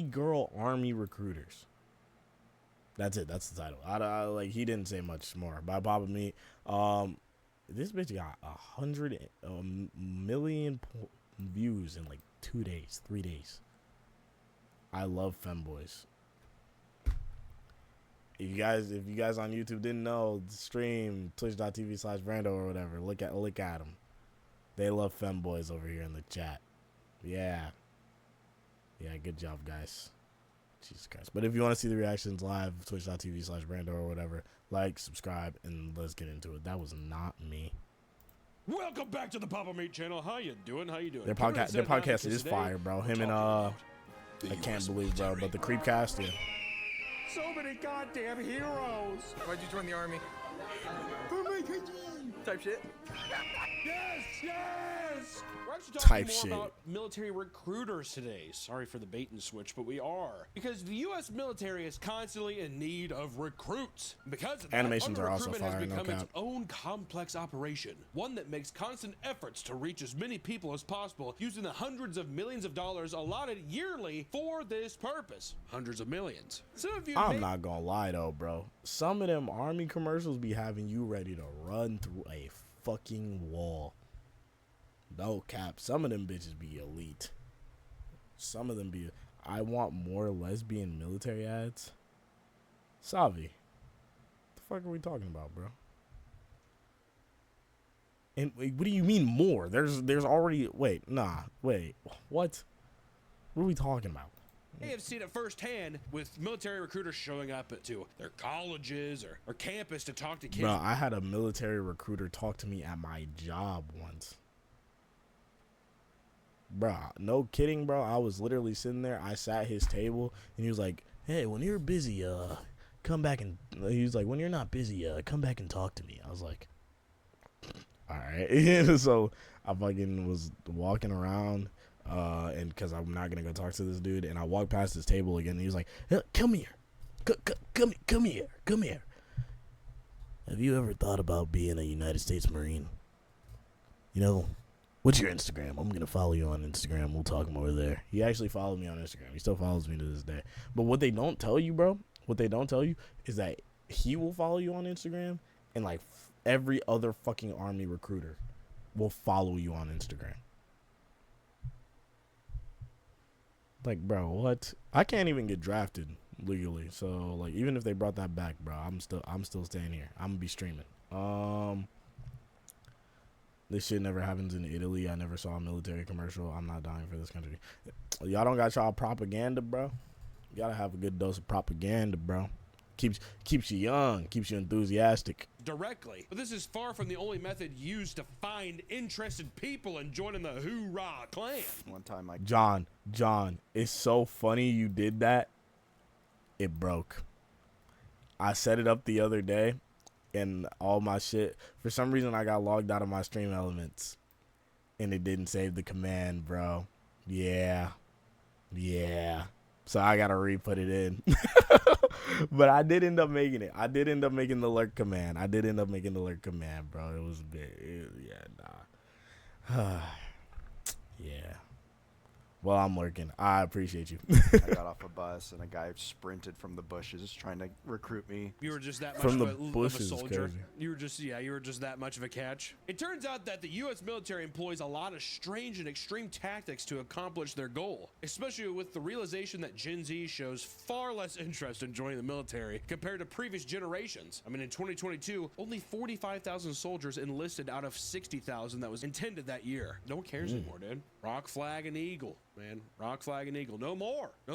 e-girl army recruiters. That's it. That's the title. Like, he didn't say much more. By Papa Meat. This bitch got 100 million views in like 2 days, 3 days. I love femboys. If you guys on YouTube didn't know, stream twitch.tv/Brando or whatever. Look at them. They love femboys over here in the chat. Yeah, good job, guys. Jesus Christ. But if you want to see the reactions live, twitch.tv/Brando or whatever, like, subscribe, and let's get into it. That was not me. Welcome back to the Papa Meat channel. How you doing? Their podcast is fire, bro. Him and I can't believe, bro, but the Creepcast, yeah. So many goddamn heroes. Why'd you join the army? For my country. Type shit. Yes! We're actually Type talking more shit. about military recruiters today. Sorry for the bait and switch, but we are. Because the U.S. military is constantly in need of recruits. Because of that, Animations are also under-recruitment fire, has no become its cap. own complex operation. One that makes constant efforts to reach as many people as possible, using the hundreds of millions of dollars allotted yearly for this purpose. Hundreds of millions. Some of you I'm not gonna lie though, bro. Some of them army commercials be having you ready to run through a fucking wall. No cap. Some of them bitches be elite. Some of them be. I want more lesbian military ads. Savi, the fuck are we talking about, bro? And wait, what do you mean more? There's already. Wait, what? What are we talking about? They have seen it firsthand with military recruiters showing up to their colleges or campus to talk to kids. Bro, I had a military recruiter talk to me at my job once. Bro, no kidding, bro. I was literally sitting there. I sat at his table, and he was like, "Hey, when you're busy, come back and." He was like, "When you're not busy, come back and talk to me." I was like, "All right." So I fucking was walking around. And because I'm not gonna go talk to this dude, and I walked past his table again, and he was like, hey, "Come here, come here. Have you ever thought about being a United States Marine? You know, what's your Instagram? I'm gonna follow you on Instagram. We'll talk more there." He actually followed me on Instagram. He still follows me to this day. But what they don't tell you, bro, is that he will follow you on Instagram, and like every other fucking army recruiter will follow you on Instagram. Like, bro, what? I can't even get drafted legally. So, like, even if they brought that back, bro, I'm still staying here. I'm gonna be streaming. This shit never happens in Italy. I never saw a military commercial. I'm not dying for this country. Y'all don't got y'all propaganda, bro. You gotta have a good dose of propaganda, bro. Keeps you young, keeps you enthusiastic. Directly. But this is far from the only method used to find interested people in joining the Hoorah clan. One time I John, it's so funny you did that. It broke. I set it up the other day, and all my shit, for some reason I got logged out of my Stream Elements, and it didn't save the command, bro. Yeah. So I gotta re-put it in. But I did end up making it. I did end up making the lurk command. Bro. It was a bit, nah. Yeah. Well, I'm lurking. I appreciate you. I got off a bus and a guy sprinted from the bushes trying to recruit me. You were just that much From the of a bushes is soldier. crazy. You were just that much of a catch. It turns out that the U.S. military employs a lot of strange and extreme tactics to accomplish their goal, especially with the realization that Gen Z shows far less interest in joining the military compared to previous generations. I mean, in 2022, only 45,000 soldiers enlisted out of 60,000 that was intended that year. No one cares anymore, dude. Rock, flag, and eagle, man. Rock, flag, and eagle. No more. A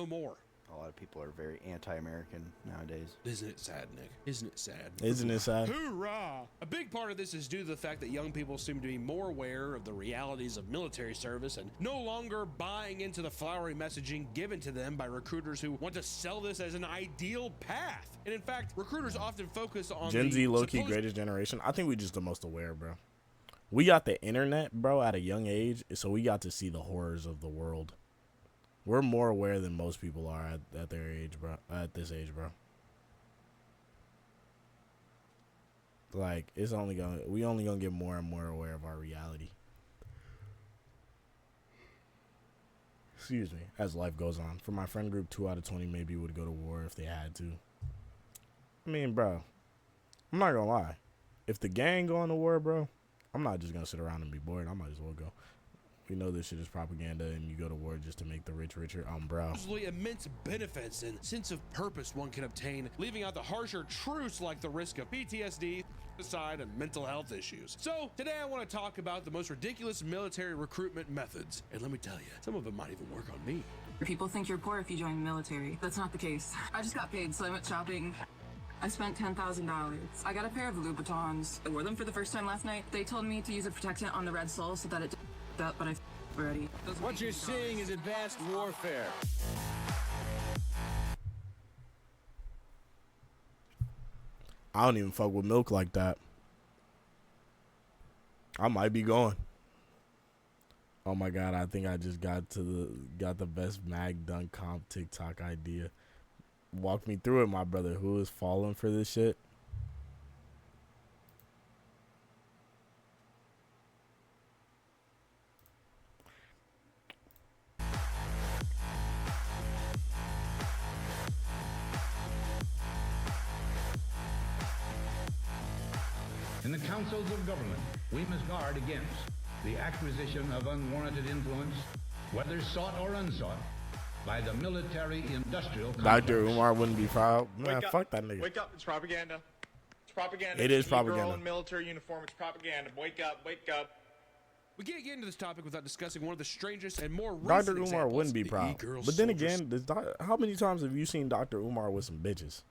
lot of people are very anti-American nowadays. Isn't it sad, Nick? Isn't it sad? Isn't it sad? Hoorah! A big part of this is due to the fact that young people seem to be more aware of the realities of military service and no longer buying into the flowery messaging given to them by recruiters who want to sell this as an ideal path. And in fact, recruiters often focus on Gen Z the low-key supposed greatest generation. I think we just the most aware, bro. We got the internet, bro, at a young age, so we got to see the horrors of the world. We're more aware than most people are at their age, bro. At this age, bro. Like, we only gonna get more and more aware of our reality. excuse me, as life goes on. For my friend group, 2 out of 20 maybe would go to war if they had to. I mean, bro, I'm not gonna lie. If the gang going to war, bro, I'm not just gonna sit around and be bored. I might as well go. We know this shit is propaganda and you go to war just to make the rich richer. Bro. Absolutely immense benefits and sense of purpose one can obtain, leaving out the harsher truths like the risk of PTSD, suicide, and mental health issues. So today I want to talk about the most ridiculous military recruitment methods. And let me tell you, some of them might even work on me. People think you're poor if you join the military. That's not the case. I just got paid, so I went shopping. I spent $10,000. I got a pair of Louboutins. I wore them for the first time last night. They told me to use a protectant on the red sole so that it didn't up, but I already. What you're seeing is advanced warfare. I don't even fuck with milk like that. I might be going. Oh my god, I think I just got the best Mag Dunk comp TikTok idea. Walk me through it, my brother. Who is falling for this shit? In the councils of government, we must guard against the acquisition of unwarranted influence, whether sought or unsought, by the military-industrial complex. Dr. Umar wouldn't be proud. Man, fuck that nigga. Wake up, it's propaganda. It's propaganda. It is It's a propaganda. girl in military uniform, it's propaganda. Wake up, wake up. We can't get into this topic without discussing one of the strangest and more recent Dr. Umar examples, wouldn't be the proud. e-girl But then soldiers. again, how many times have you seen Dr. Umar with some bitches?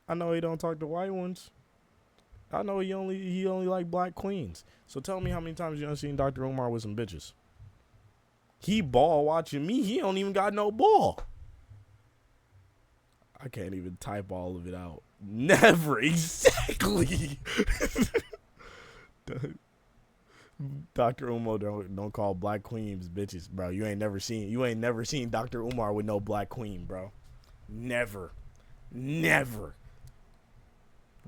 I know he don't talk to white ones. I know he only like black queens. So tell me how many times you done seen Dr. Umar with some bitches. He ball watching me. He don't even got no ball. I can't even type all of it out. Never. Exactly. Dr. Umar don't call black queens bitches, bro. You ain't never seen Dr. Umar with no black queen, bro. Never.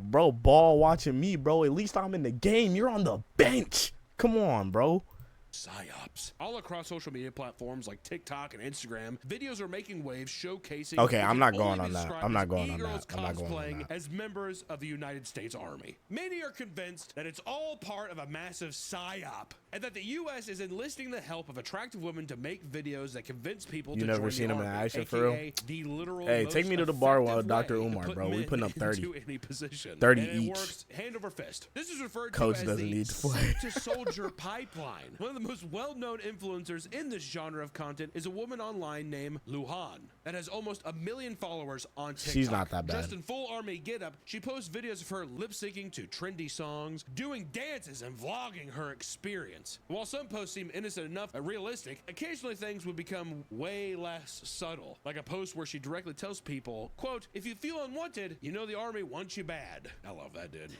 Bro, ball watching me, bro. At least I'm in the game. You're on the bench. Come on, bro. PsyOps. All across social media platforms like TikTok and Instagram, videos are making waves showcasing. Okay, what I'm can not only going be on that. described I'm not as going on e-girls that. I'm not going on cosplaying that. as members of the United States Army. Many are convinced that it's all part of a massive PsyOp and that the U.S. is enlisting the help of attractive women to make videos that convince people You to never join seen the him in Army, action for real? aka the literal Hey, most take me to the bar effective with Dr. way to Umar, put bro. We men putting up 30. into any position. 30 and it each. works hand over fist. This is referred Coach to as doesn't the need to play. Suit to Soldier pipeline. One of the most well-known influencers in this genre of content is a woman online named Luhan that has almost 1 million followers on TikTok. She's not that bad. Dressed in full army getup, she posts videos of her lip-syncing to trendy songs, doing dances, and vlogging her experience. While some posts seem innocent enough and realistic, occasionally things would become way less subtle. Like a post where she directly tells people, quote, "If you feel unwanted, you know the army wants you bad." I love that, dude.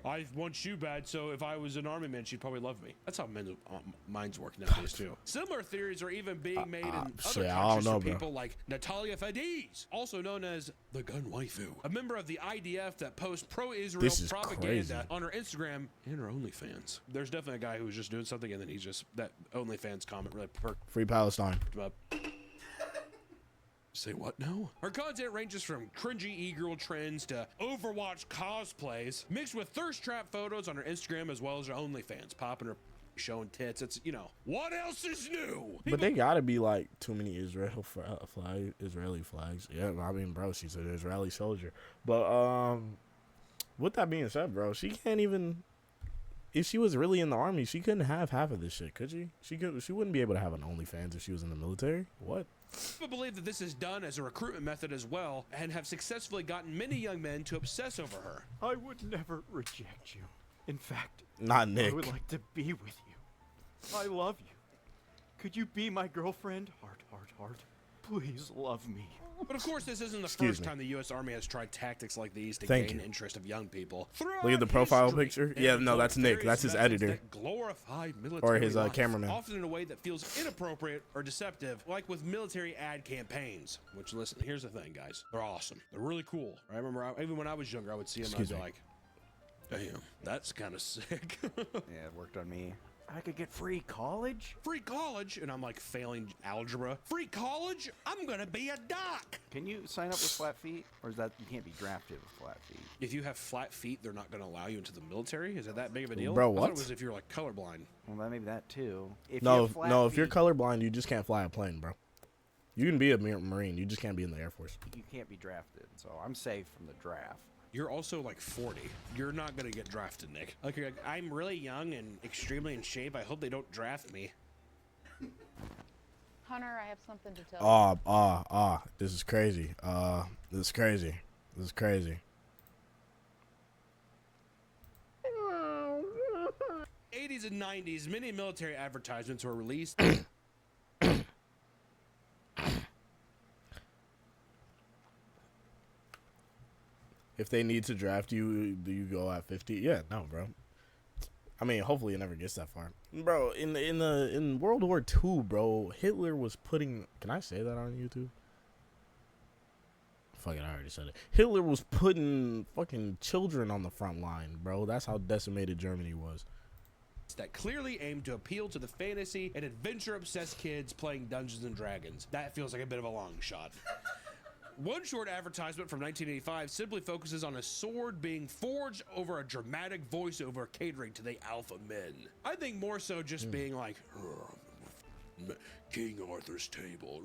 I want you bad, so if I was an army man, she'd probably love me. That's how men's minds work nowadays, too. Similar theories are even being made in other shit, I countries don't know, for bro. people like Natalia Fadiz, also known as the gun waifu, a member of the IDF that posts pro-Israel This is propaganda crazy. on her Instagram and her OnlyFans. There's definitely a guy who was just doing something and then he's just, that OnlyFans comment really perked Free Palestine. him up. Say what now? Her content ranges from cringy e-girl trends to Overwatch cosplays, mixed with thirst trap photos on her Instagram as well as her OnlyFans, popping her showing tits. It's, you know, what else is new? But they gotta be like too many Israeli flags. Yeah, I mean, bro, she's an Israeli soldier. But with that being said, bro, she can't even. If she was really in the army, she couldn't have half of this shit, could she? She wouldn't be able to have an OnlyFans if she was in the military. What? People believe that this is done as a recruitment method as well and have successfully gotten many young men to obsess over her. I would never reject you. In fact, Not I Nick. would like to be with you. I love you. Could you be my girlfriend? Heart. Please love me. But of course, this isn't the Excuse first me. time the U.S. Army has tried tactics like these to Thank gain you. interest of young people. Look at the profile picture. Yeah, no, that's Nick. That's his editor. Glorify military Or his, life, cameraman. often in a way that feels inappropriate or deceptive, like with military ad campaigns. Which, listen, here's the thing, guys. They're awesome. They're really cool. I remember, even when I was younger, I would see them and I'd Excuse be me. like, damn, that's kind of sick. Yeah, it worked on me. I could get free college? Free college? And I'm like failing algebra. Free college? I'm gonna be a doc. Can you sign up with flat feet? Or is that you can't be drafted with flat feet? If you have flat feet, they're not gonna allow you into the military? Is it that big of a deal? Bro, I thought what? it was if you're like colorblind. Well, maybe that too. If you No, have flat no. If you're feet, colorblind, you just can't fly a plane, bro. You can be a Marine. You just can't be in the Air Force. you can't be drafted. So I'm safe from the draft. You're also like 40. You're not gonna get drafted, Nick. Like, you're like, I'm really young and extremely in shape. I hope they don't draft me. Hunter, I have something to tell you. This is crazy. This is crazy. This is crazy. 80s and 90s, many military advertisements were released. If they need to draft you, do you go at 50? Yeah, no, bro. I mean, hopefully it never gets that far, bro. In World War II, bro, Hitler was putting. Can I say that on YouTube? Fuck it, I already said it. Hitler was putting fucking children on the front line, bro. That's how decimated Germany was. That clearly aimed to appeal to the fantasy and adventure-obsessed kids playing Dungeons and Dragons. That feels like a bit of a long shot. One short advertisement from 1985 simply focuses on a sword being forged over a dramatic voiceover catering to the alpha men. I think more so just being like, King Arthur's table.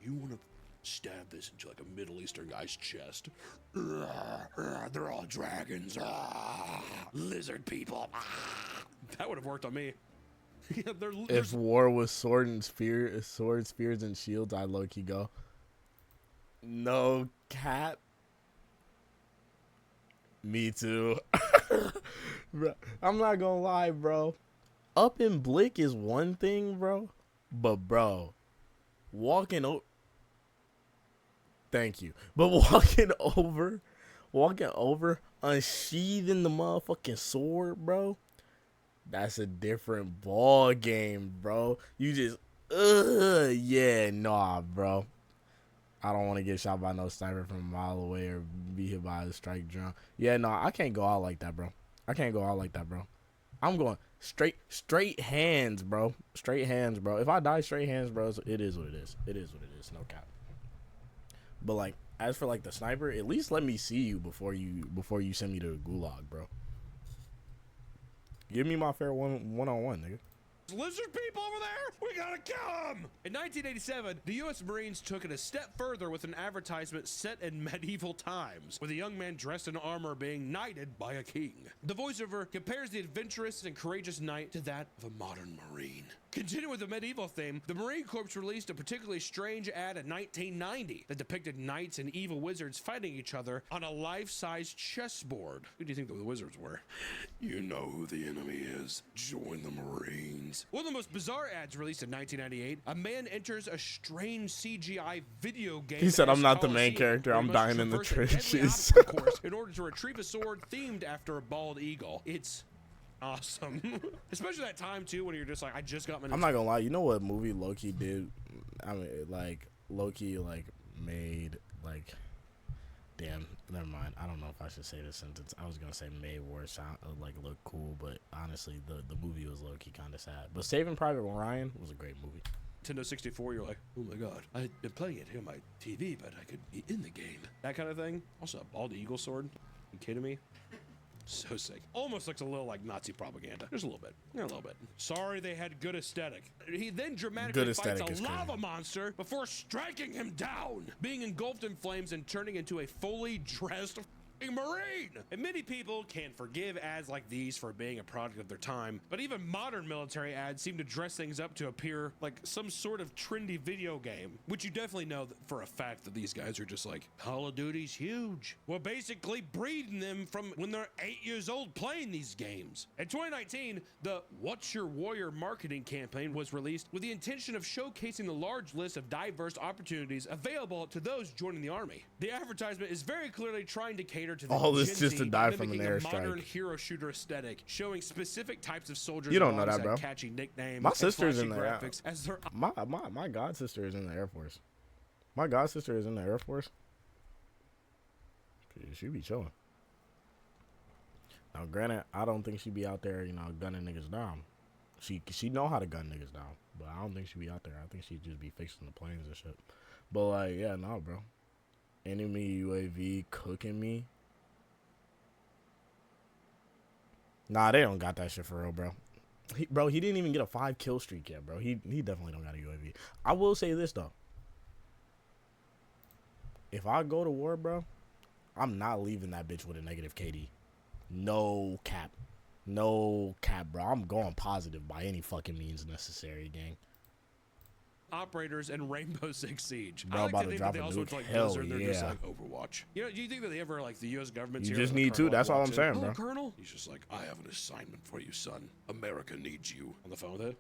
You want to stab this into like a Middle Eastern guy's chest. They're all dragons. Lizard people. That would have worked on me. Yeah, If war was swords, spears, and shields, I'd low-key go. No cap. Me too. Bro, I'm not gonna lie, bro. Up in Blick is one thing, bro. But, bro, walking over. Thank you. But walking over, unsheathing the motherfucking sword, bro. That's a different ball game, bro. You just, yeah, nah, bro. I don't want to get shot by no sniper from a mile away or be hit by a strike drone. Yeah, no, I can't go out like that, bro. I can't go out like that, bro. I'm going straight hands, bro. Straight hands, bro. If I die straight hands, bro, it is what it is. It is what it is. No cap. But like, as for like the sniper, at least let me see you before you send me to the gulag, bro. Give me my fair one-on-one, nigga. Lizard people over there? We gotta kill them! In 1987, the U.S. Marines took it a step further with an advertisement set in medieval times, with a young man dressed in armor being knighted by a king. The voiceover compares the adventurous and courageous knight to that of a modern Marine. Continuing with the medieval theme, the Marine Corps released a particularly strange ad in 1990 that depicted knights and evil wizards fighting each other on a life-size chessboard. Who do you think the wizards were? You know who the enemy is. Join the Marines. One of the most bizarre ads released in 1998, a man enters a strange CGI video game. He said, as I'm not the main Coliseum, character. where I'm you must dying in the traverse a deadly trenches. obstacle course in order to retrieve a sword themed after a bald eagle. It's awesome. Especially that time too when you're just like, I just got my I'm not gonna lie, you know what movie Loki did? I mean, like, Loki, like, made, like, damn, never mind. I don't know if I should say this sentence. I was gonna say made war sound, like, look cool, but honestly, the movie was low-key kind of sad. But Saving Private Ryan was a great movie. Nintendo 64, you're like, oh my god, I've been playing it on my TV, but I could be in the game. That kind of thing. Also, a bald eagle sword. You kidding me? So sick. Almost looks a little like Nazi propaganda. Just a little bit. Yeah, a little bit. Sorry they had good aesthetic. He then dramatically fights a lava monster before striking him down, being engulfed in flames and turning into a fully dressed Marine. And many people can't forgive ads like these for being a product of their time, but even modern military ads seem to dress things up to appear like some sort of trendy video game, which you definitely know for a fact that these guys are just like, Call of Duty's huge. We're basically breeding them from when they're 8 years old playing these games. In 2019, the What's Your Warrior marketing campaign was released with the intention of showcasing the large list of diverse opportunities available to those joining the army. The advertisement is very clearly trying to cater to the all this Gen just Z, to die from an mimicking a airstrike. modern hero shooter aesthetic, showing specific types of soldiers. You don't know that, bro. Catchy nicknames. My sister's in the there. My god sister is in the Air Force. My god sister is in the Air Force. She be chilling. Now, granted, I don't think she be out there, you know, gunning niggas down. She know how to gun niggas down, but I don't think she be out there. I think she'd just be fixing the planes and shit. But like, yeah, no, bro. Enemy UAV cooking me. Nah, they don't got that shit for real, bro. He didn't even get a 5 kill streak yet, bro. He definitely don't got a UAV. I will say this though. If I go to war, bro, I'm not leaving that bitch with a negative KD. No cap. No cap, bro. I'm going positive by any fucking means necessary, gang. Operators and Rainbow Six Siege. Bro, I like about to to think drop that they a also nuke. like Hell Blizzard. They're just yeah. like Overwatch. You know, do you think that they ever like the U.S. government's You here just with the need to. colonel That's all I'm walks in, saying, "Hello, bro." Colonel. He's just like, I have an assignment for you, son. America needs you. On the phone with it.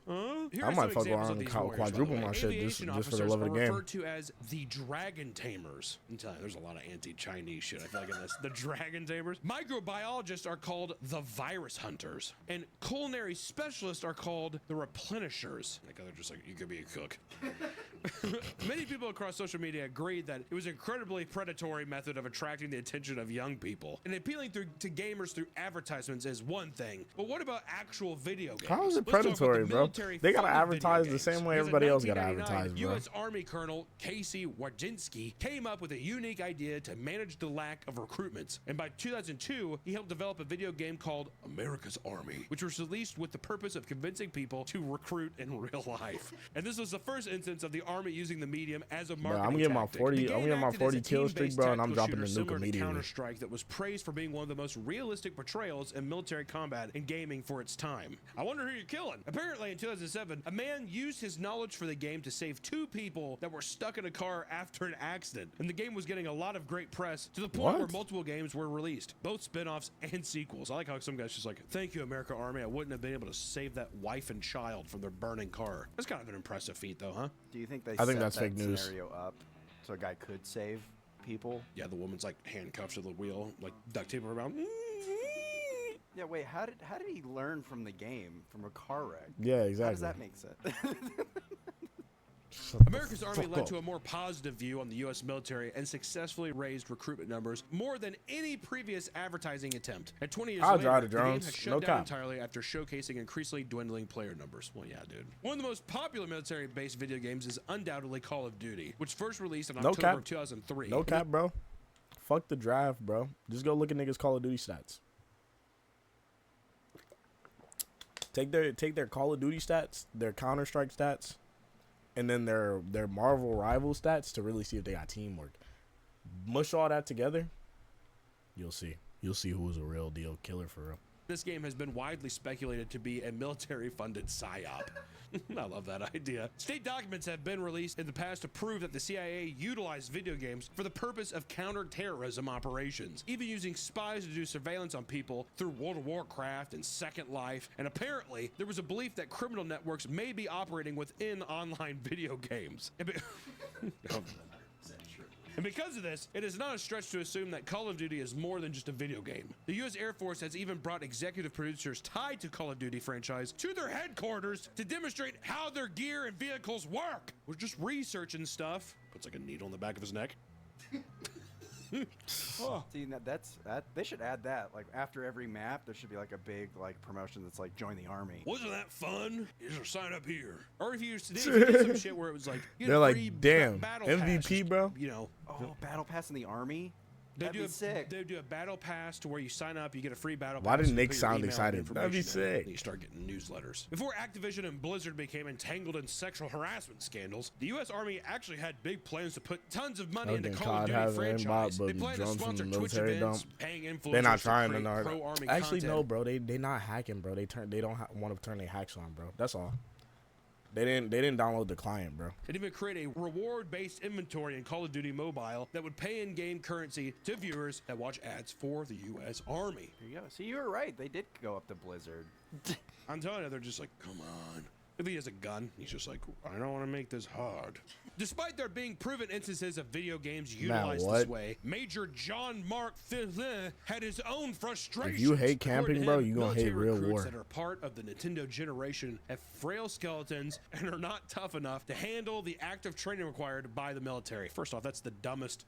Here I are might some fuck examples around of and these warriors, by the quadruple way. my shit just Aviation for the officers love of the are game. referred to as the Dragon Tamers. I'm telling you, there's a lot of anti-Chinese shit I feel like in this. The Dragon Tamers. Microbiologists are called the Virus Hunters, and culinary specialists are called the Replenishers. Like they're just like, you could be a cook. Many people across social media agreed that it was an incredibly predatory method of attracting the attention of young people, and appealing to gamers through advertisements is one thing, but what about actual video games? How is it Let's talk about predatory, the bro? military They gotta funded advertise video the same games. way Because in everybody else gotta 1999, advertise, bro. U.S. Army Colonel Casey Wojcinski came up with a unique idea to manage the lack of recruitments, and by 2002 he helped develop a video game called America's Army, which was released with the purpose of convincing people to recruit in real life. And this was the first instance of the Army using the medium as a marketing I'm getting my tactic. 40 The I'm game getting my acted 40 as a kill streak, team-based bro, and I'm tactical dropping the shooter nuke similar to immediately. Counter-Strike that was praised for being one of the most realistic portrayals in military combat and gaming for its time. I wonder who you're killing. Apparently in 2007, a man used his knowledge for the game to save 2 people that were stuck in a car after an accident, and the game was getting a lot of great press to the point where multiple games were released, both spin-offs and sequels. I like how some guys just like, thank you, America Army. I wouldn't have been able to save that wife and child from their burning car. That's kind of an impressive feat though, huh? Do you think they I think set that's that fake news. scenario up so a guy could save people? Yeah, the woman's like handcuffed to the wheel, like duct tape around. Yeah, wait, how did he learn from the game, from a car wreck? Yeah, How exactly. does that make sense? America's Army led to a more positive view on the U.S. military and successfully raised recruitment numbers more than any previous advertising attempt. At 20 years I'll later, drive the the game drones. has shut No down cap. entirely after showcasing increasingly dwindling player numbers. Well, yeah, dude. One of the most popular military-based video games is undoubtedly Call of Duty, which first released in No October cap. of 2003. No cap, bro. Fuck the draft, bro. Just go look at niggas' Call of Duty stats. Take their Call of Duty stats, their Counter-Strike stats, and then their Marvel rival stats to really see if they got teamwork. Mush all that together, you'll see. You'll see who's a real deal killer for real. This game has been widely speculated to be a military-funded psyop. I love that idea. State documents have been released in the past to prove that the CIA utilized video games for the purpose of counter-terrorism operations, even using spies to do surveillance on people through World of Warcraft and Second Life. And apparently, there was a belief that criminal networks may be operating within online video games. And because of this, it is not a stretch to assume that Call of Duty is more than just a video game. The U.S. Air Force has even brought executive producers tied to Call of Duty franchise to their headquarters to demonstrate how their gear and vehicles work. We're just researching stuff. Puts like a needle in the back of his neck. Oh. See, that they should add that. Like after every map, there should be like a big like promotion that's like join the army. Wasn't that fun? You should sign up here. Or if you did some shit where it was like, you They're know, like, free damn, battle MVP, pass, just, bro. You know, Oh, battle pass in the army. They That'd be sick. They do a battle pass to where you sign up, you get a free battle Why pass. did you Nick put your sound email and excited? That'd be information in, sick. and you start getting newsletters. Before Activision and Blizzard became entangled in sexual harassment scandals, the U.S. Army actually had big plans to put tons of money into Everything Call of COD Duty has an franchise. aimbot, They but plan to drones from sponsor the Twitch military events, don't. paying influencers They're not to trying to create know. pro-army Actually, content. no, bro. They not hacking, bro. They don't want to turn their hacks on, bro. That's all. They didn't download the client, bro. And even create a reward-based inventory in Call of Duty Mobile that would pay in-game currency to viewers that watch ads for the U.S. Army. There you go. See, you were right. They did go up to Blizzard. I'm telling you, they're just like, come on. If he has a gun, he's just like, I don't want to make this hard. Despite there being proven instances of video games utilized what? this way, Major John Mark Filin had his own frustrations. If you hate camping, According to bro, him, you gonna hate military real recruits war. that are part of the Nintendo generation have frail skeletons and are not tough enough to handle the active training required by the military. First off, that's the dumbest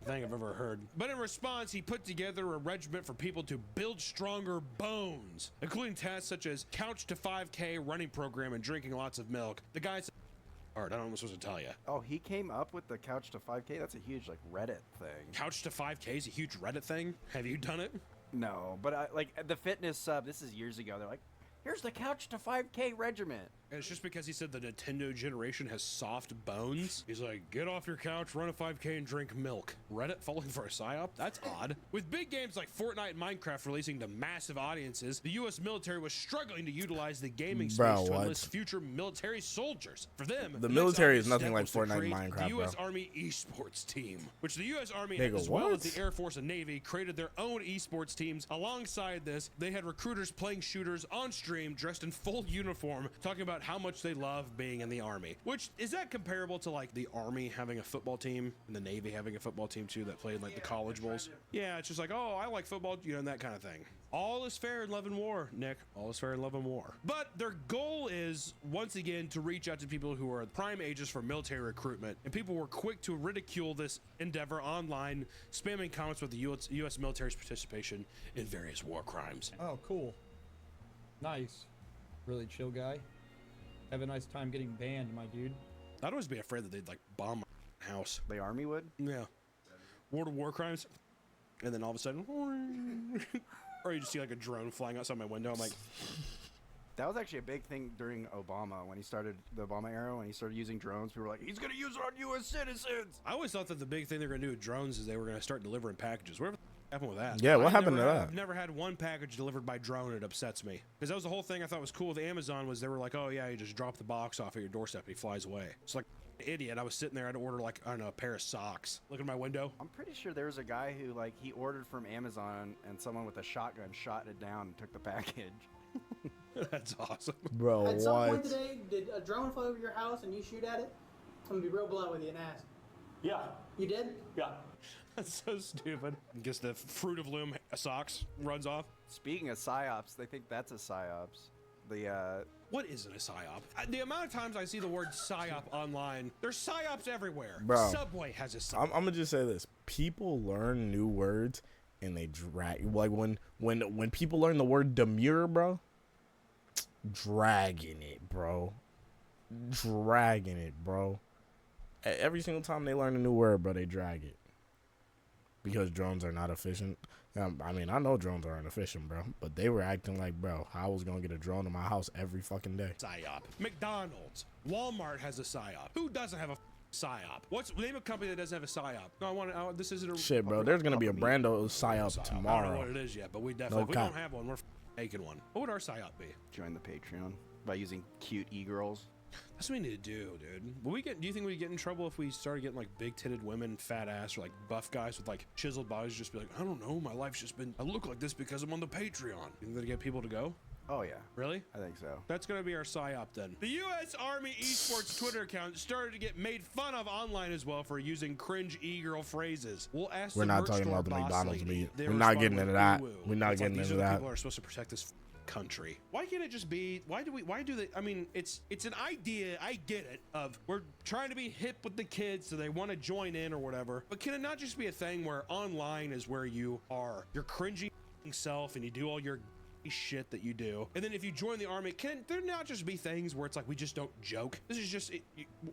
thing I've ever heard. But in response, he put together a regiment for people to build stronger bones, including tasks such as couch to 5K running program and drinking lots of milk. The guy said, hard, I don't know what I'm supposed to tell you. Oh, he came up with the couch to 5K? That's a huge, like, Reddit thing. Couch to 5K is a huge Reddit thing. Have you done it? No, but like the fitness sub, this is years ago. They're like, here's the couch to 5K regiment. And it's just because he said the Nintendo generation has soft bones. He's like, get off your couch, run a 5K, and drink milk. Reddit falling for a psyop? That's odd. With big games like Fortnite and Minecraft releasing to massive audiences, the U.S. military was struggling to utilize the gaming space to enlist future military soldiers. For them, the military is next nothing like step was to Fortnite and create Minecraft, the U.S. bro. Army esports team, which the U.S. Army, Nigga, as well what? as the Air Force and Navy, created their own esports teams. Alongside this, they had recruiters playing shooters on stream, dressed in full uniform, talking about how much they love being in the Army. Which, is that comparable to like the Army having a football team and the Navy having a football team too that played like the college bowls? Yeah, it's just like, oh, I like football, you know, and that kind of thing. All is fair in love and war, Nick. All is fair in love and war. But their goal is, once again, to reach out to people who are prime ages for military recruitment. And people were quick to ridicule this endeavor online, spamming comments with the U.S. military's participation in various war crimes. Oh, cool. Nice. Really chill guy. Have a nice time getting banned, my dude. I'd always be afraid that they'd like bomb my house. The Army would? Yeah. War crimes. And then all of a sudden, or you just see like a drone flying outside my window. I'm like, that was actually a big thing during Obama when he started the Obama era, when he started using drones. People were like, he's going to use it on U.S. citizens. I always thought that the big thing they're going to do with drones is they were going to start delivering packages. Whatever happened with that? Yeah, what happened to that? I've never had one package delivered by drone. It upsets me because that was the whole thing I thought was cool with Amazon was they were like, oh yeah, you just drop the box off at your doorstep and he flies away. It's like idiot. I was sitting there, I'd order like, I don't know, a pair of socks. Look at my window. I'm pretty sure there was a guy who like he ordered from Amazon and someone with a shotgun shot it down and took the package. That's awesome. Bro, at some point today, did a drone fly over your house and you shoot at it? I'm gonna be real blunt with you and ask. Yeah. You did? Yeah. That's so stupid. I guess the Fruit of Loom socks runs off. Speaking of psyops, they think that's a psyops. What isn't a psyop? The amount of times I see the word psyop online, there's psyops everywhere. Bro, Subway has a psyop. I'm gonna just say this: people learn new words and they drag. Like when people learn the word demure, bro, dragging it, bro. Every single time they learn a new word, bro, they drag it because drones are not efficient. I mean, I know drones aren't efficient, bro, but they were acting like, bro, I was gonna get a drone in my house every fucking day. Psyop. McDonald's, Walmart has a psyop. Who doesn't have a psyop? Name a company that doesn't have a psyop? No, this isn't a shit, bro. There's gonna be a Brando psyop I tomorrow. don't know what it is yet, but we definitely. If we don't have one, we're making one. What would our psyop be? Join the Patreon by using cute e-girls. That's what we need to do, dude. Will do you think we'd get in trouble if we started getting like big-titted women, fat ass, or like buff guys with like chiseled bodies? Just be like, I don't know, my life's just been. I look like this because I'm on the Patreon. You think that'd get people to go? Oh yeah. Really? I think so. That's gonna be our psyop then. The U.S. Army Esports Twitter account started to get made fun of online as well for using cringe e-girl phrases. We'll ask. We're not talking about the McDonald's meat. We're not getting into that. We're not getting into that. People are supposed to protect this country. Why can't it just be? Why do they? I mean, it's an idea. I get it. Of we're trying to be hip with the kids, so they want to join in or whatever. But can it not just be a thing where online is where you are your cringy self and you do all your shit that you do, and then if you join the army, can there not just be things where it's like we just don't joke? This is just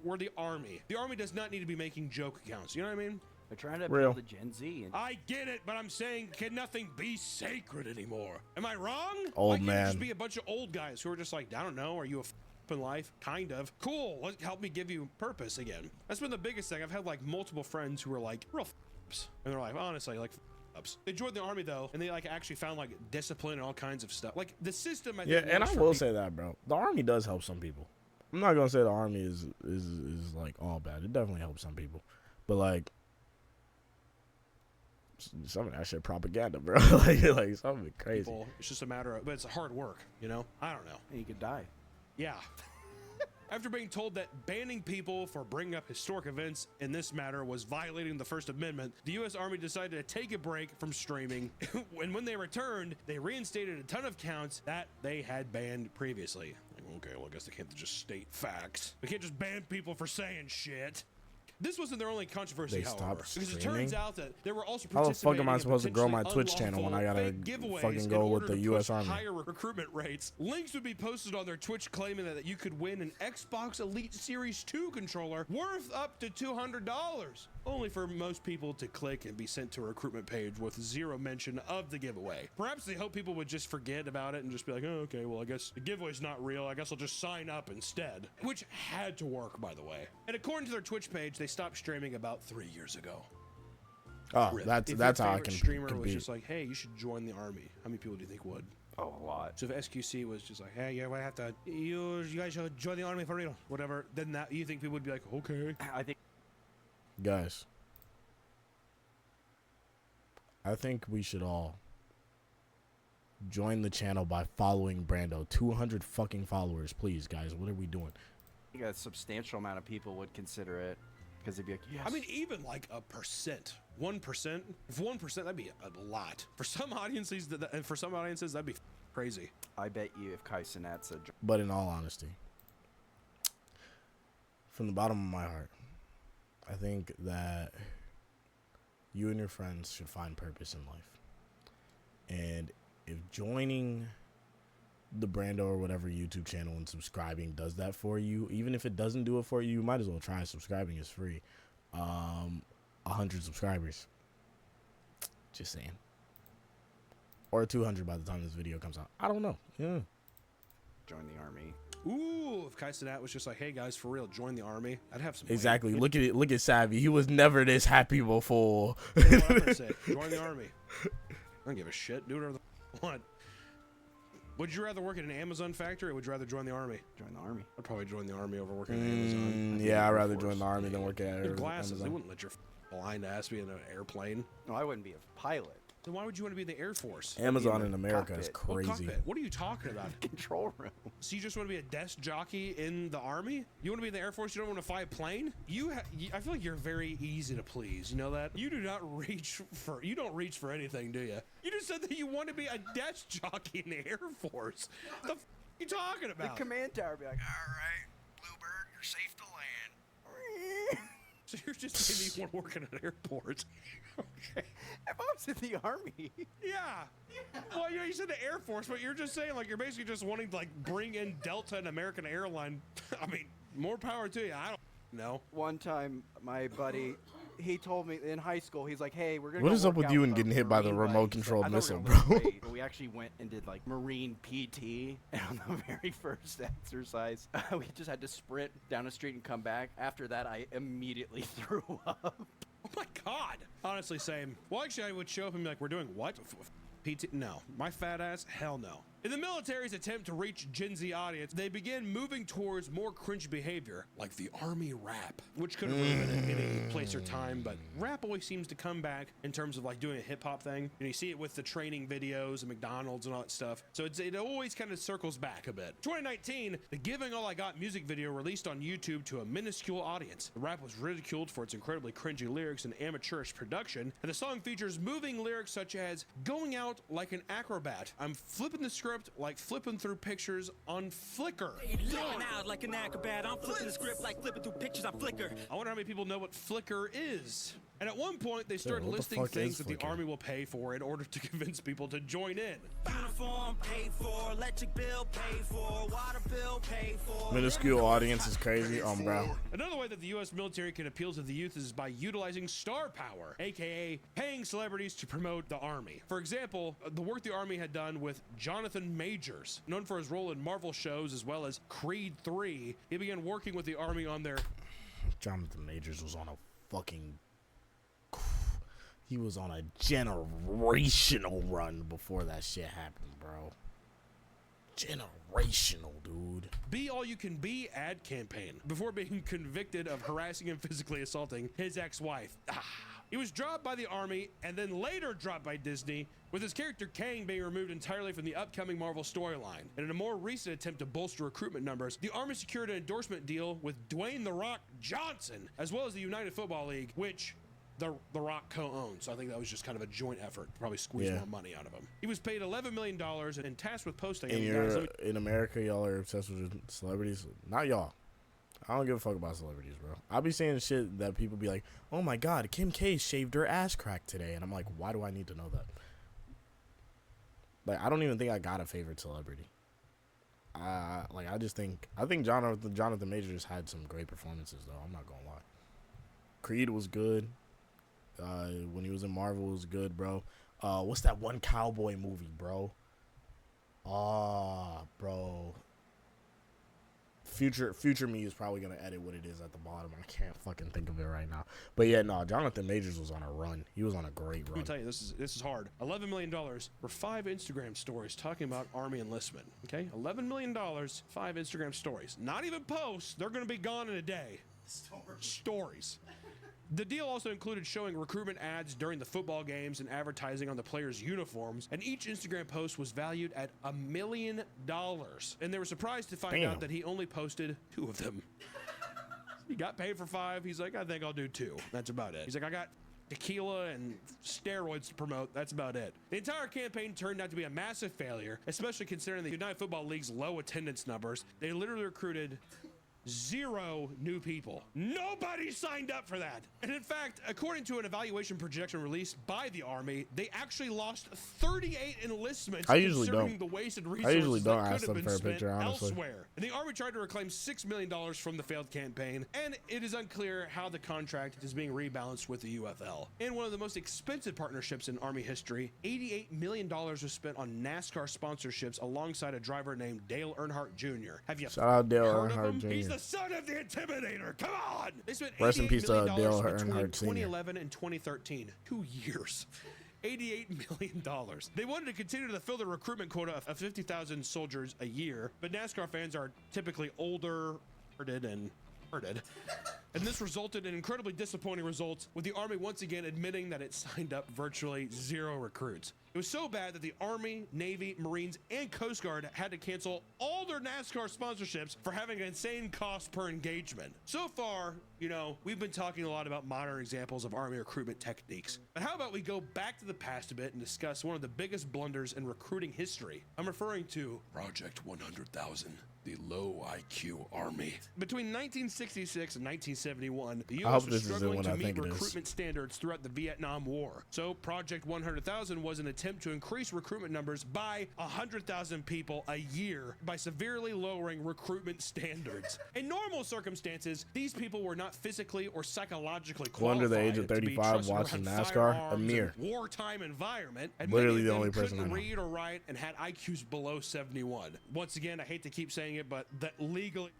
we're the army. The army does not need to be making joke accounts. You know what I mean? They're trying to appeal to Gen Z. And I get it, but I'm saying, can nothing be sacred anymore? Am I wrong? Old Why can't man. it just be a bunch of old guys who are just like, I don't know, are you a in life? Kind of. Cool. Help me give you purpose again. That's been the biggest thing. I've had like multiple friends who are like real ups, and they're like, honestly, like ups. They joined the army though, and they like actually found like discipline and all kinds of stuff. Like the system. I think Yeah, and I will say that, bro. The army does help some people. I'm not gonna say the army is like all bad. It definitely helps some people, but like. Some of that shit propaganda, bro. like something crazy. People, it's just a matter of, but it's hard work, you know? I don't know. you could die. Yeah. After being told that banning people for bringing up historic events in this matter was violating the First Amendment, the U.S. Army decided to take a break from streaming. And when they returned, they reinstated a ton of counts that they had banned previously. Like, okay, well, I guess they can't just state facts. We can't just ban people for saying shit. This wasn't their only controversy, They however, stopped because it streaming? turns out that they were also How the fuck participating am I in supposed to grow my potentially Twitch channel when I unlawful gotta fake giveaways fucking in go with order the to US push Army? higher recruitment rates? Links would be posted on their Twitch claiming that you could win an Xbox Elite Series 2 controller worth up to $200, only for most people to click and be sent to a recruitment page with zero mention of the giveaway. Perhaps they hope people would just forget about it and just be like, oh, okay, well, I guess the giveaway's not real. I guess I'll just sign up instead, which had to work, by the way. And according to their Twitch page, they stopped streaming about 3 years ago. Oh, Rip. that's If that's your how I favorite can streamer was compete. just like, hey, you should join the army. How many people do you think would? Oh, a lot. So if SQC was just like, hey, yeah, I have to, you guys should join the army for real, whatever, then that you think people would be like, okay. I think Guys, I think we should all join the channel by following Brando. 200 fucking followers, please, guys. What are we doing? a substantial amount of people would consider it because they'd be like, yes. I mean, even like a percent, 1%. If 1%, that'd be a lot. For some audiences, and for some audiences, that'd be crazy. I bet you if Kai Cenat said, But in all honesty, from the bottom of my heart, I think that you and your friends should find purpose in life. And if joining the Brando or whatever YouTube channel and subscribing does that for you, even if it doesn't do it for you, you might as well try. Subscribing is free. 100 subscribers. Just saying. Or 200 by the time this video comes out. I don't know. Yeah. join the army. Ooh, if Kai Cenat was just like, hey guys, for real, join the army, I'd have some. Exactly. weight. Look at it. Look at Savvy. He was never this happy before. What do I say? Join the army. I don't give a shit. Do whatever the f- you want. Would you rather work at an Amazon factory or would you rather join the army? Join the army. I'd probably join the army over working at Amazon. Yeah, I'd rather join the army than work at Your glasses, they Amazon. wouldn't let your blind ass be in an airplane. No, I wouldn't be a pilot. Then why would you want to be in the Air Force? Amazon in America is cockpit. What crazy. cockpit? What are you talking about? Control room. So you just want to be a desk jockey in the army? You want to be in the Air Force? You don't want to fly a plane? I feel like you're very easy to please. You know that? You do not reach for. You don't reach for anything, do you? You just said that you want to be a desk jockey in the Air Force. The f are you talking The about? command tower would be like, all right, Bluebird, you're safe to land. So you're just making me want to work in an airport. Okay. If I was in the army. Yeah. Well, you said the Air Force, but you're just saying like you're basically just wanting to like bring in Delta and American Airline. I mean, more power to you. I don't know. One time, my buddy, he told me in high school, he's like, hey, we're going to What go is up work with out you and our getting hit by the Marine remote buddies." controlled I thought missile, we were gonna bro? lift weights, but we actually went and did like Marine PT. And on the very first exercise, we just had to sprint down the street and come back. After that, I immediately threw up. Oh my God. Honestly, same. Well, actually, I would show up and be like, we're doing what? PT? No. My fat ass? Hell no. In the military's attempt to reach Gen Z audience, they begin moving towards more cringe behavior, like the army rap, which could have really been at any place or time, but rap always seems to come back in terms of like doing a hip hop thing. And you see it with the training videos and McDonald's and all that stuff. So it always kind of circles back a bit. 2019, the Giving All I Got music video released on YouTube to a minuscule audience. The rap was ridiculed for its incredibly cringy lyrics and amateurish production, and the song features moving lyrics such as going out like an acrobat. I'm flipping the script like flipping through pictures on Flickr. Going out like an acrobat, I'm flipping the script like flipping through pictures on Flickr. I wonder how many people know what Flickr is. And at one point, they started what the listing fuck things is that the Flickr? army will pay for in order to convince people to join in. Uniform paid for, electric bill paid for, water bill paid for. Minuscule audience is crazy. Bro. Another way that the U.S. military can appeal to the youth is by utilizing star power, aka paying celebrities to promote the army. For example, the work the army had done with Jonathan Majors, known for his role in Marvel shows as well as Creed 3. He began working with the army on their Jonathan Majors was on a fucking. He was on a generational run before that shit happened, bro. Generational, dude. Be All You Can Be ad campaign before being convicted of harassing and physically assaulting his ex-wife. He was dropped by the army and then later dropped by Disney, with his character Kang being removed entirely from the upcoming Marvel storyline. And in a more recent attempt to bolster recruitment numbers, the army secured an endorsement deal with Dwayne "The Rock" Johnson, as well as the United Football League, which The Rock co-owns. So I think that was just kind of a joint effort to probably squeeze more money out of him. He was paid $11 million and tasked with posting. In America, y'all are obsessed with celebrities. Not y'all. I don't give a fuck about celebrities, bro. I'll be saying shit that people be like, oh my god, Kim K shaved her ass crack today. And I'm like, why do I need to know that? Like, I don't even think I got a favorite celebrity. I think Jonathan Majors had some great performances, though. I'm not gonna lie. Creed was good. When he was in Marvel, it was good, bro. What's that one cowboy movie, bro? Bro. Future me is probably gonna edit what it is at the bottom. I can't fucking think of it right now. But yeah, no, Jonathan Majors was on a run. He was on a great run. Let me tell you, this is hard. $11 million for 5 Instagram stories talking about Army enlistment. Okay, $11 million, 5 Instagram stories. Not even posts. They're gonna be gone in a day. Stories. The deal also included showing recruitment ads during the football games and advertising on the players' uniforms, and each Instagram post was valued at $1 million. And they were surprised to find out that he only posted 2 of them. He got paid for 5. He's like, I think I'll do 2. That's about it. He's like, I got tequila and steroids to promote. That's about it. The entire campaign turned out to be a massive failure, especially considering the United Football League's low attendance numbers. They literally recruited 0 new people. Nobody signed up for that. And in fact, according to an evaluation projection released by the Army, they actually lost 38 enlistments. I usually don't. The wasted I usually don't that ask could have them been for a spent picture, honestly. elsewhere. And the Army tried to reclaim $6 million from the failed campaign, and it is unclear how the contract is being rebalanced with the UFL. In one of the most expensive partnerships in Army history, $88 million was spent on NASCAR sponsorships alongside a driver named Dale Earnhardt Jr. Have you Shout out Dale heard of Earnhardt him? Jr. He's the son of the Intimidator. Come on! They spent Rest in $88 peace to million Dale between Earnhardt Sr. 2011 and 2013. 2 years. $88 million. They wanted to continue to fill the recruitment quota of 50,000 soldiers a year, but NASCAR fans are typically older, and this resulted in incredibly disappointing results, with the Army once again admitting that it signed up virtually 0 recruits. It was so bad that the Army, Navy, Marines, and Coast Guard had to cancel all their NASCAR sponsorships for having an insane cost per engagement. So far, you know, we've been talking a lot about modern examples of Army recruitment techniques. But how about we go back to the past a bit and discuss one of the biggest blunders in recruiting history? I'm referring to Project 100,000. The low IQ Army. Between 1966 and 1971, the U.S. was struggling to meet recruitment standards throughout the Vietnam War. So Project 100,000 was an attempt to increase recruitment numbers by 100,000 people a year by severely lowering recruitment standards. In normal circumstances, these people were not physically or psychologically qualified under the age of 35 watching NASCAR. Amir. Wartime environment. And literally the only person I couldn't know. read or write and had IQs below 71. Once again, I hate to keep saying it, but that legally,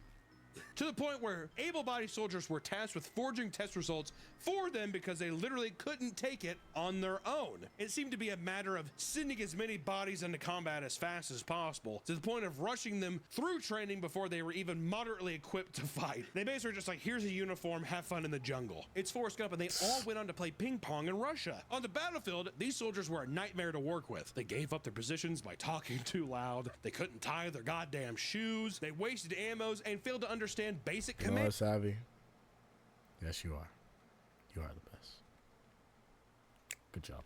to the point where able-bodied soldiers were tasked with forging test results for them because they literally couldn't take it on their own. It seemed to be a matter of sending as many bodies into combat as fast as possible, to the point of rushing them through training before they were even moderately equipped to fight. They basically were just like, here's a uniform, have fun in the jungle. It's Forrest Gump, and they all went on to play ping pong in Russia. On the battlefield, these soldiers were a nightmare to work with. They gave up their positions by talking too loud. They couldn't tie their goddamn shoes. They wasted ammos and failed to understand basic You know command. what, Savvy? Yes, you are. You are the best. Good job.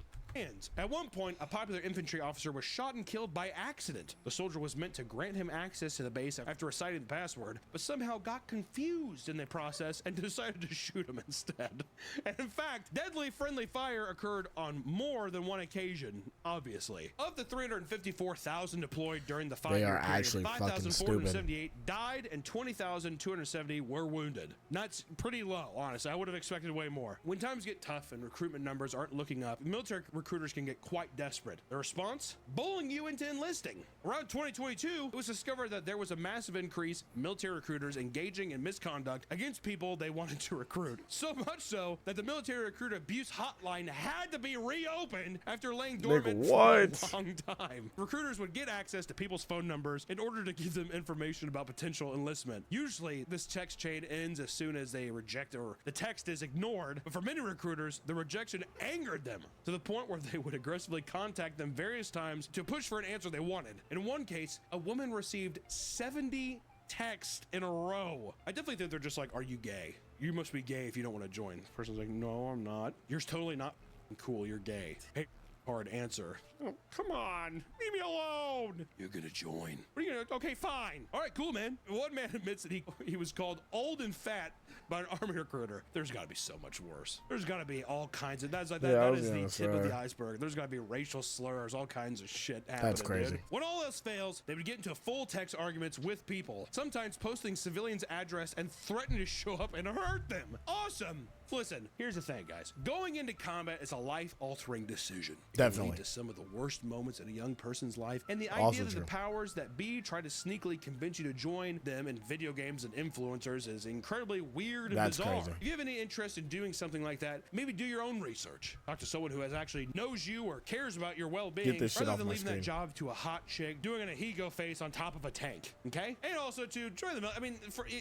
At one point, a popular infantry officer was shot and killed by accident. The soldier was meant to grant him access to the base after reciting the password, but somehow got confused in the process and decided to shoot him instead. And in fact, deadly friendly fire occurred on more than one occasion, obviously. Of the 354,000 deployed during the 5-year They are period, actually fucking stupid. 5,478 died and 20,270 were wounded. That's pretty low, honestly. I would have expected way more. When times get tough and recruitment numbers aren't looking up, military recruiters can get quite desperate. The response? Bullying you into enlisting. Around 2022, it was discovered that there was a massive increase in military recruiters engaging in misconduct against people they wanted to recruit. So much so that the military recruit abuse hotline had to be reopened after laying dormant for a long time. Recruiters would get access to people's phone numbers in order to give them information about potential enlistment. Usually, this text chain ends as soon as they reject or the text is ignored, but for many recruiters, the rejection angered them to the point where they would aggressively contact them various times to push for an answer they wanted. In one case, a woman received 70 texts in a row. I definitely think they're just like, are you gay? You must be gay if you don't want to join. The person's like, no, I'm not. You're totally not cool. You're gay. Hey, hard answer. Oh, come on, leave me alone. You're gonna join. What are you gonna? Okay, fine. All right, cool, man. One man admits that he was called old and fat by an army recruiter. There's got to be so much worse. There's got to be all kinds of that is the tip of the iceberg. There's got to be racial slurs, all kinds of shit happening. That's crazy. Dude. When all else fails, they would get into full text arguments with people, sometimes posting civilians' address and threatening to show up and hurt them. Awesome. Listen, here's the thing, guys. Going into combat is a life-altering decision. It can Definitely. lead to some of the worst moments in a young person's life, and the Also idea that true. the powers that be try to sneakily convince you to join them in video games and influencers is incredibly weird and That's bizarre. crazy. If you have any interest in doing something like that, maybe do your own research. Talk to someone who actually knows you or cares about your well-being, Get this shit rather off than my leaving screen. that job to a hot chick doing an Ahigo face on top of a tank. Okay, and also to join the. I mean,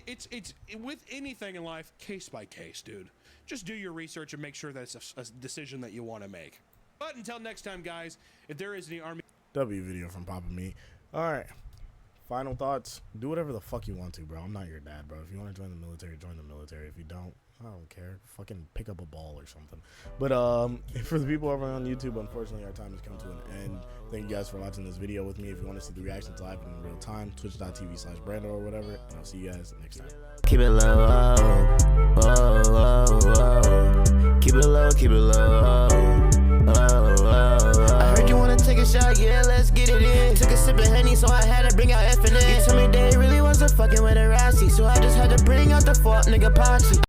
it's with anything in life, case by case, dude. Just do your research and make sure that it's a decision that you want to make. But until next time, guys, if there is any army W video from Papa Meat. All right. Final thoughts. Do whatever the fuck you want to, bro. I'm not your dad, bro. If you want to join the military, join the military. If you don't, I don't care. Fucking pick up a ball or something. But for the people over on YouTube, unfortunately, our time has come to an end. Thank you guys for watching this video with me. If you want to see the reactions live in real time, twitch.tv/Brando or whatever. And I'll see you guys next time. Keep it low, oh, oh, oh, oh. Keep it low, keep it low, oh, oh, oh. I heard you wanna take a shot, yeah, let's get it in. Took a sip of Henny, so I had to bring out F&N. You told me they really wasn't fucking with a Rassy, so I just had to bring out the fault, nigga, Pachi.